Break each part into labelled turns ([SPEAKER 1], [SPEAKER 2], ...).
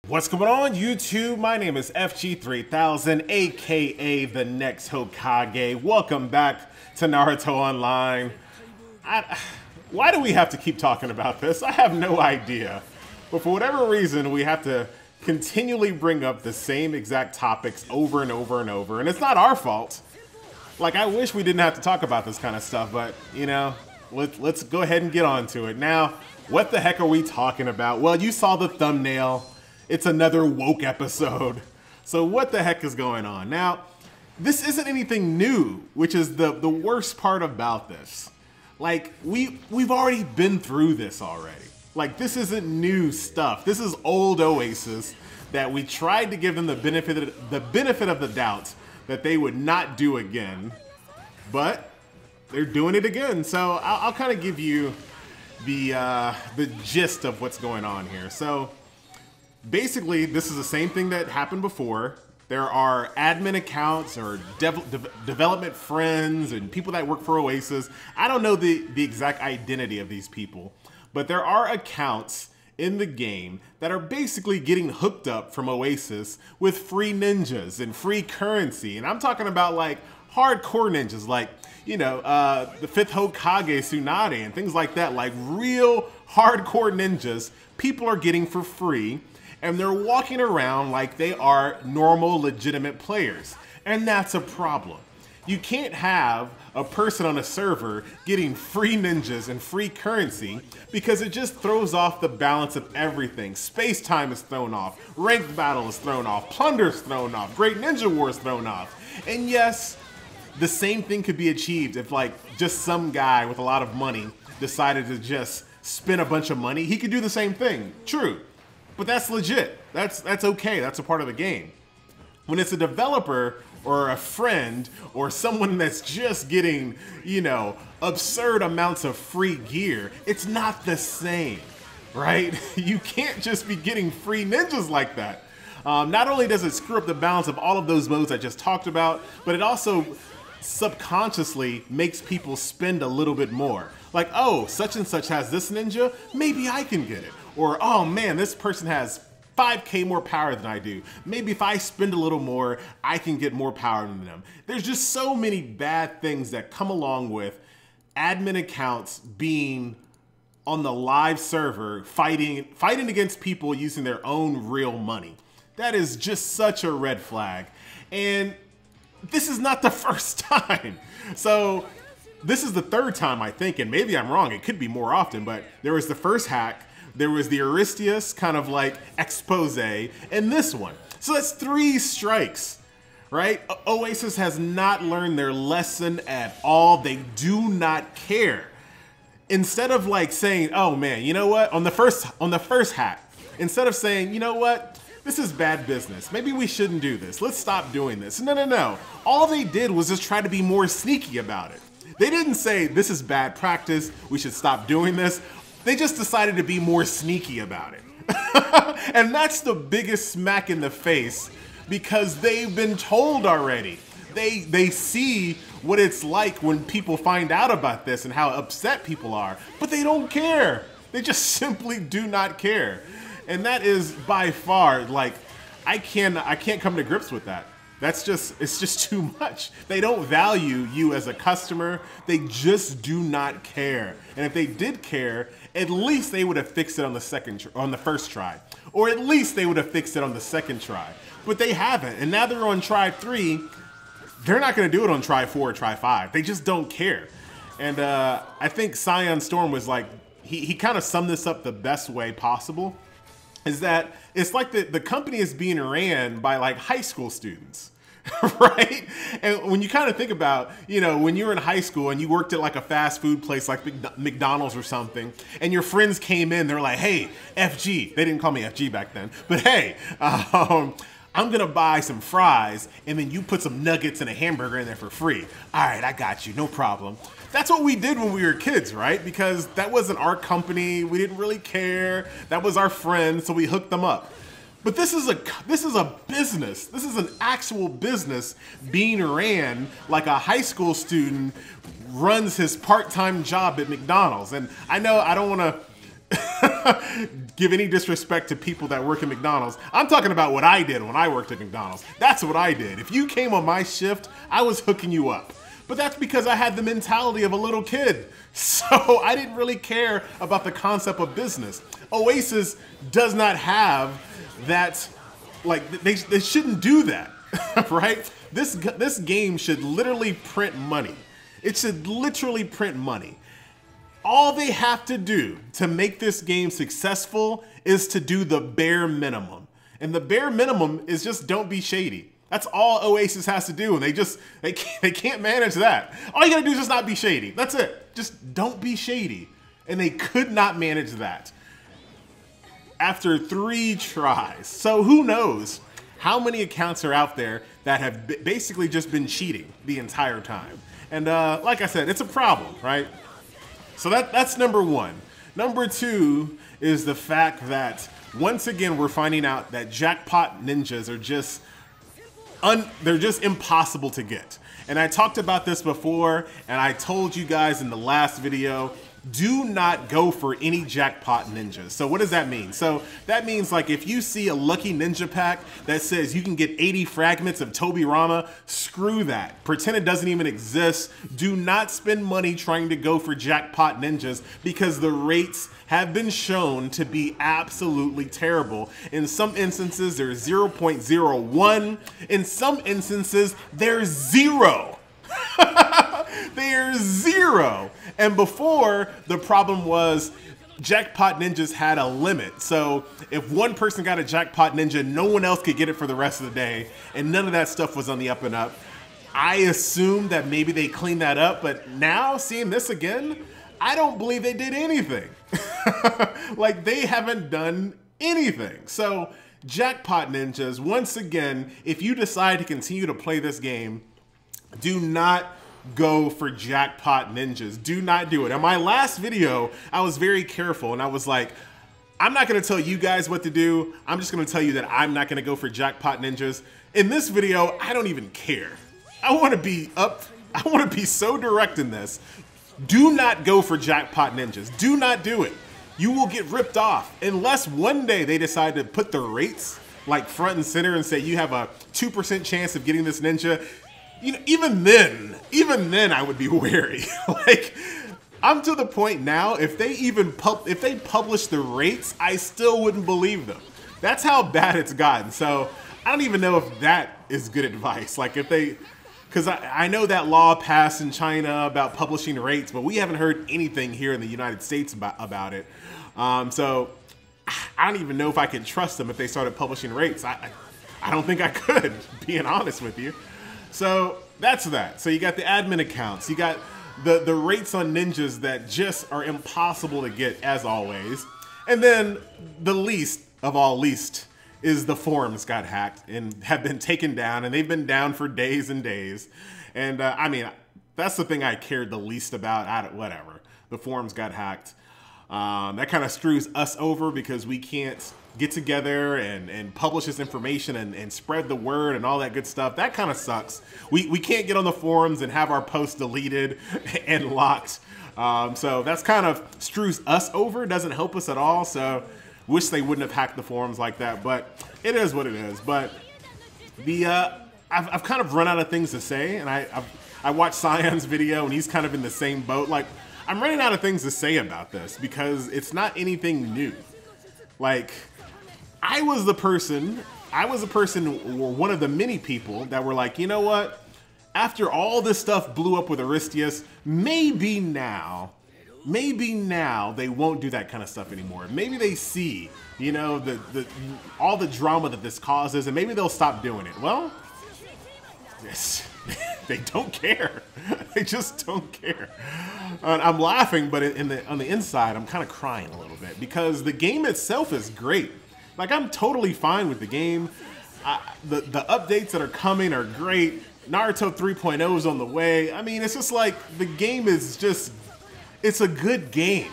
[SPEAKER 1] What's going on, YouTube? My name is FG3000, aka the next Hokage. Welcome back to Naruto Online. Why do we have to keep talking about this? I have no idea. But for whatever reason, we have to continually bring up the same exact topics over and over and over. And it's not our fault. Like, I wish we didn't have to talk about this kind of stuff, but, you know, let's go ahead and get on to it. Now, what the heck are we talking about? Well, you saw the thumbnail. It's another woke episode. So what the heck is going on? Now, this isn't anything new, which is the worst part about this. Like, we've already been through this already. Like, this isn't new stuff. This is old Oasis that we tried to give them the benefit of the doubt that they would not do again, but they're doing it again. So I'll kind of give you the gist of what's going on here. So basically, this is the same thing that happened before. There are admin accounts or development friends and people that work for Oasis. I don't know the exact identity of these people, but there are accounts in the game that are basically getting hooked up from Oasis with free ninjas and free currency. And I'm talking about like hardcore ninjas, like, you know, the 5th Hokage Tsunade and things like that, like real hardcore ninjas people are getting for free. And they're walking around like they are normal, legitimate players. And that's a problem. You can't have a person on a server getting free ninjas and free currency because it just throws off the balance of everything. Space time is thrown off, ranked battle is thrown off, plunder is thrown off, Great Ninja War is thrown off. And yes, the same thing could be achieved if like just some guy with a lot of money decided to just spend a bunch of money. He could do the same thing, true. But that's legit. That's okay. That's a part of the game. When it's a developer or a friend or someone that's just getting, you know, absurd amounts of free gear, it's not the same, right? You can't just be getting free ninjas like that. Not only does it screw up the balance of all of those modes I just talked about, but it also subconsciously makes people spend a little bit more. Like, oh, such and such has this ninja, maybe I can get it. Or, oh man, this person has 5K more power than I do. Maybe if I spend a little more, I can get more power than them. There's just so many bad things that come along with admin accounts being on the live server fighting against people using their own real money. That is just such a red flag. And this is not the first time. So this is the third time, I think, and maybe I'm wrong. It could be more often, but there was the first hack. There was the Aristius kind of like expose, and this one. So that's 3 strikes, right? Oasis has not learned their lesson at all. They do not care. Instead of like saying, oh man, you know what? On the first hack, instead of saying, you know what? This is bad business. Maybe we shouldn't do this. Let's stop doing this. No. All they did was just try to be more sneaky about it. They didn't say this is bad practice. We should stop doing this. They just decided to be more sneaky about it. And that's the biggest smack in the face because they've been told already. They see what it's like when people find out about this and how upset people are, but they don't care. They just simply do not care. And that is by far, like, I can't come to grips with that. It's just too much. They don't value you as a customer. They just do not care. And if they did care, at least they would have fixed it on the first try. Or at least they would have fixed it on the second try. But they haven't. And now they're on try 3. They're not gonna do it on try 4 or try 5. They just don't care. And I think Scion Storm was like, he kind of summed this up the best way possible. Is that it's like the company is being ran by like high school students, right? And when you kind of think about, you know, when you were in high school and you worked at like a fast food place like McDonald's or something, and your friends came in, they're like, hey, FG, they didn't call me FG back then, but hey, I'm gonna buy some fries, and then you put some nuggets and a hamburger in there for free. All right, I got you, no problem. That's what we did when we were kids, right? Because that wasn't our company. We didn't really care. That was our friend, so we hooked them up. But this is a business. This is an actual business being ran like a high school student runs his part-time job at McDonald's. And I know I don't want to give any disrespect to people that work at McDonald's. I'm talking about what I did when I worked at McDonald's. That's what I did. If you came on my shift, I was hooking you up. But that's because I had the mentality of a little kid. So I didn't really care about the concept of business. Oasis does not have that, like, they shouldn't do that, right? This game should literally print money. It should literally print money. All they have to do to make this game successful is to do the bare minimum. And the bare minimum is just don't be shady. That's all Oasis has to do, and they can't manage that. All you gotta do is just not be shady. That's it. Just don't be shady. And they could not manage that after 3 tries. So who knows how many accounts are out there that have basically just been cheating the entire time. And like I said, it's a problem, right? So that's number 1. Number 2 is the fact that once again we're finding out that jackpot ninjas are just they're just impossible to get. And I talked about this before, and I told you guys in the last video, do not go for any jackpot ninjas. So what does that mean? So that means, like, if you see a lucky ninja pack that says you can get 80 fragments of Tobirama, screw that. Pretend it doesn't even exist. Do not spend money trying to go for jackpot ninjas because the rates have been shown to be absolutely terrible. In some instances, they're 0.01. In some instances, they're 0. They're 0. And before, the problem was jackpot ninjas had a limit. So if one person got a jackpot ninja, no one else could get it for the rest of the day. And none of that stuff was on the up and up. I assumed that maybe they cleaned that up, but now seeing this again, I don't believe they did anything. Like, they haven't done anything. So jackpot ninjas, once again, if you decide to continue to play this game, do not go for jackpot ninjas. Do not do it. In my last video, I was very careful and I was like, I'm not gonna tell you guys what to do. I'm just gonna tell you that I'm not gonna go for jackpot ninjas. In this video, I don't even care. I wanna be so direct in this. Do not go for jackpot ninjas. Do not do it. You will get ripped off unless one day they decide to put the rates like front and center and say you have a 2% chance of getting this ninja. You know, even then I would be wary. Like, I'm to the point now, if they publish the rates, I still wouldn't believe them. That's how bad it's gotten. So I don't even know if that is good advice. Like, if they, because I know that law passed in China about publishing rates, but we haven't heard anything here in the United States about it. So I don't even know if I can trust them if they started publishing rates. I don't think I could, being honest with you. So that's that. So you got the admin accounts, you got the rates on ninjas that just are impossible to get, as always. And then the least of all least is the forums got hacked and have been taken down, and they've been down for days and days. And I mean, that's the thing I cared the least about. Whatever. The forums got hacked. That kind of screws us over because we can't get together and publish this information and spread the word and all that good stuff. That kind of sucks. We can't get on the forums and have our posts deleted and locked. So that's kind of screws us over. Doesn't help us at all. So wish they wouldn't have hacked the forums like that, but it is what it is. But I've kind of run out of things to say, and I watched Cyan's video and he's kind of in the same boat. Like, I'm running out of things to say about this because it's not anything new. Like, I was the person, or one of the many people that were like, you know what? After all this stuff blew up with Aristius, maybe now they won't do that kind of stuff anymore. Maybe they see, you know, all the drama that this causes, and maybe they'll stop doing it. Well, yes, they don't care. They just don't care. I'm laughing, but on the inside, I'm kind of crying a little bit because the game itself is great. Like, I'm totally fine with the game. The updates that are coming are great. Naruto 3.0 is on the way. I mean, it's just like, the game is just, it's a good game.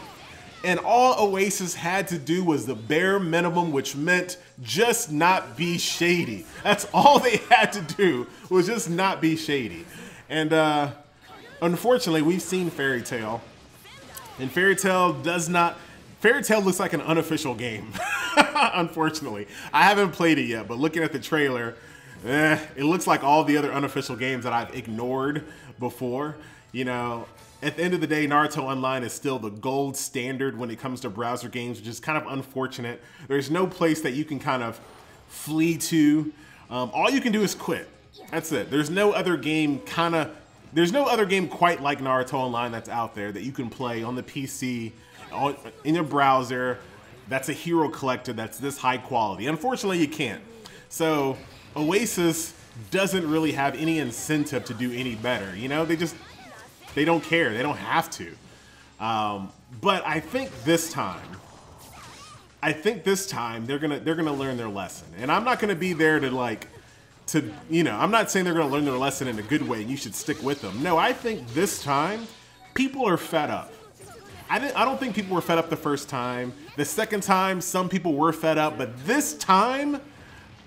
[SPEAKER 1] And all Oasis had to do was the bare minimum, which meant just not be shady. That's all they had to do, was just not be shady. And unfortunately, we've seen Fairy Tail. And Fairy Tail Fairy Tail looks like an unofficial game, unfortunately. I haven't played it yet, but looking at the trailer, it looks like all the other unofficial games that I've ignored before. You know, at the end of the day, Naruto Online is still the gold standard when it comes to browser games, which is kind of unfortunate. There's no place that you can kind of flee to. All you can do is quit. That's it. There's no other game quite like Naruto Online that's out there that you can play on the PC, in your browser, that's a hero collector that's this high quality. Unfortunately, you can't. So Oasis doesn't really have any incentive to do any better. You know, they don't care. They don't have to. But I think this time they're gonna learn their lesson. And I'm not gonna be there I'm not saying they're gonna learn their lesson in a good way and you should stick with them. No, I think this time people are fed up. I don't think people were fed up the first time. The second time, some people were fed up, but this time,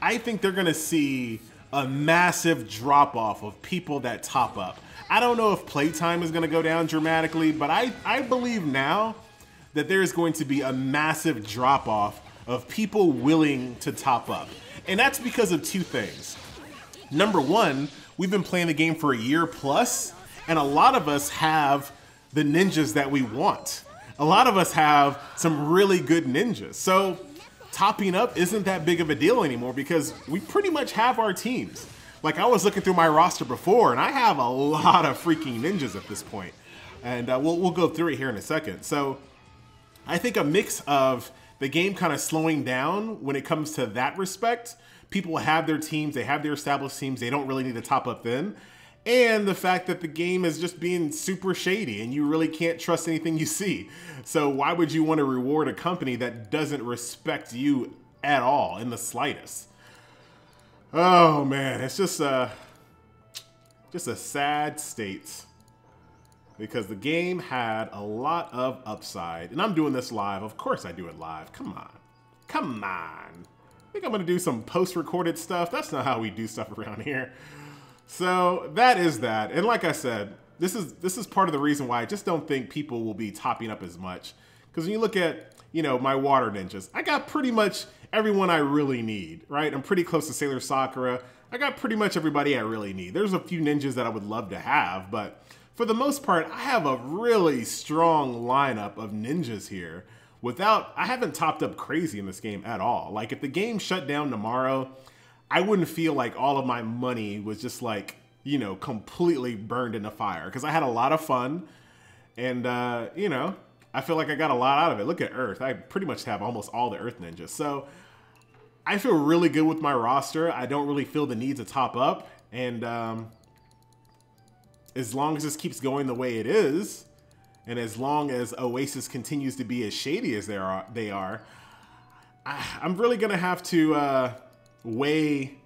[SPEAKER 1] I think they're gonna see a massive drop-off of people that top up. I don't know if playtime is gonna go down dramatically, but I believe now that there's going to be a massive drop-off of people willing to top up. And that's because of two things. Number one, we've been playing the game for a year plus, and a lot of us have the ninjas that we want. A lot of us have some really good ninjas. So topping up isn't that big of a deal anymore because we pretty much have our teams. Like I was looking through my roster before and I have a lot of freaking ninjas at this point. And we'll go through it here in a second. So I think a mix of the game kind of slowing down when it comes to that respect. People have their teams, they have their established teams, they don't really need to top up then. And the fact that the game is just being super shady and you really can't trust anything you see. So why would you want to reward a company that doesn't respect you at all in the slightest? Oh man, it's just a sad state because the game had a lot of upside. And I'm doing this live. Of course I do it live. Come on. Come on. I think I'm going to do some post-recorded stuff. That's not how we do stuff around here. So that is that. And like I said, this is part of the reason why I just don't think people will be topping up as much. Because when you look at, you know, my water ninjas, I got pretty much everyone I really need, right? I'm pretty close to Sailor Sakura. I got pretty much everybody I really need. There's a few ninjas that I would love to have, but for the most part, I have a really strong lineup of ninjas here. I haven't topped up crazy in this game at all. Like if the game shut down tomorrow, I wouldn't feel like all of my money was just like, you know, completely burned in the fire because I had a lot of fun and, you know, I feel like I got a lot out of it. Look at Earth. I pretty much have almost all the Earth ninjas. So I feel really good with my roster. I don't really feel the need to top up. And as long as this keeps going the way it is, and as long as Oasis continues to be as shady as they are, I'm really going to have to weigh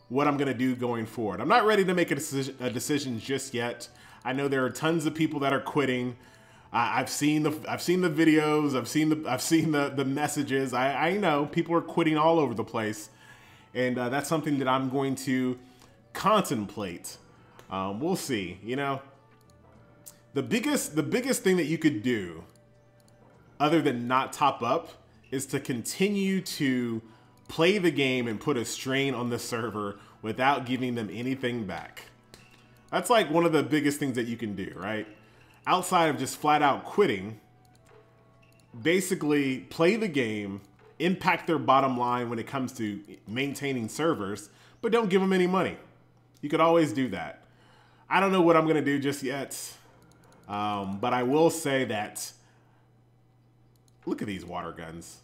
[SPEAKER 1] what I'm going to do going forward. I'm not ready to make a decision just yet. I know there are tons of people that are quitting. I've seen the videos. I've seen the messages. I know people are quitting all over the place, and that's something that I'm going to contemplate. We'll see. You know, the biggest thing that you could do, other than not top up, is to continue to play the game and put a strain on the server without giving them anything back. That's like one of the biggest things that you can do, right? Outside of just flat out quitting, basically play the game, impact their bottom line when it comes to maintaining servers, but don't give them any money. You could always do that. I don't know what I'm gonna do just yet, but I will say that, look at these water guns.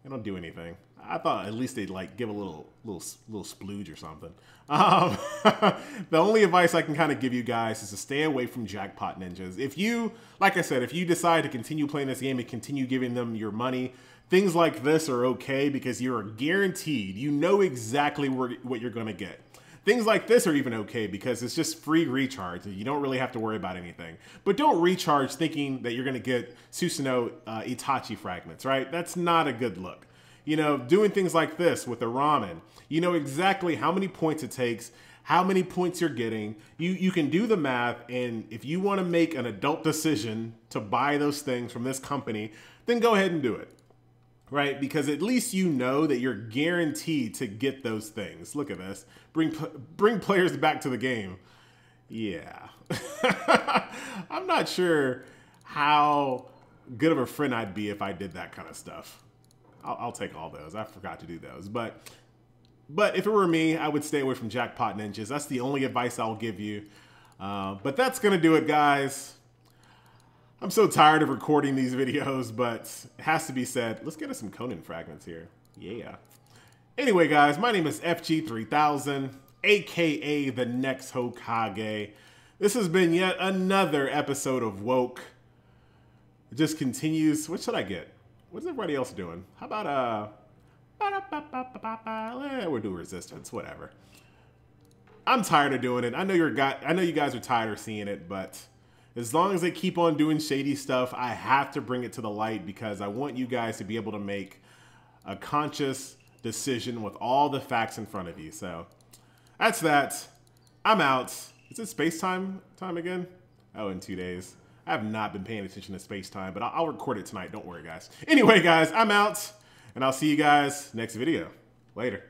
[SPEAKER 1] They don't do anything. I thought at least they'd like give a little splooge or something. The only advice I can kind of give you guys is to stay away from jackpot ninjas. If you, like I said, if you decide to continue playing this game and continue giving them your money, things like this are okay because you're guaranteed, you know exactly what you're gonna get. Things like this are even okay because it's just free recharge. You don't really have to worry about anything. But don't recharge thinking that you're gonna get Susanoo Itachi fragments, right? That's not a good look. You know, doing things like this with the ramen, you know exactly how many points it takes, how many points you're getting. You can do the math, and if you want to make an adult decision to buy those things from this company, then go ahead and do it. Right? Because at least you know that you're guaranteed to get those things. Look at this. Bring players back to the game. Yeah. I'm not sure how good of a friend I'd be if I did that kind of stuff. I'll take all those. I forgot to do those. But if it were me, I would stay away from jackpot ninjas. That's the only advice I'll give you. But that's going to do it, guys. I'm so tired of recording these videos, but it has to be said. Let's get us some Conan fragments here. Yeah. Anyway, guys, my name is FG3000, aka the next Hokage. This has been yet another episode of Woke. It just continues. What should I get? What's everybody else doing? How about we'll do resistance, whatever. I'm tired of doing it. I know you guys are tired of seeing it, but as long as they keep on doing shady stuff, I have to bring it to the light because I want you guys to be able to make a conscious decision with all the facts in front of you. So that's that. I'm out. Is it space time again? Oh, in 2 days. I have not been paying attention to space time, but I'll record it tonight. Don't worry, guys. Anyway, guys, I'm out, and I'll see you guys next video. Later.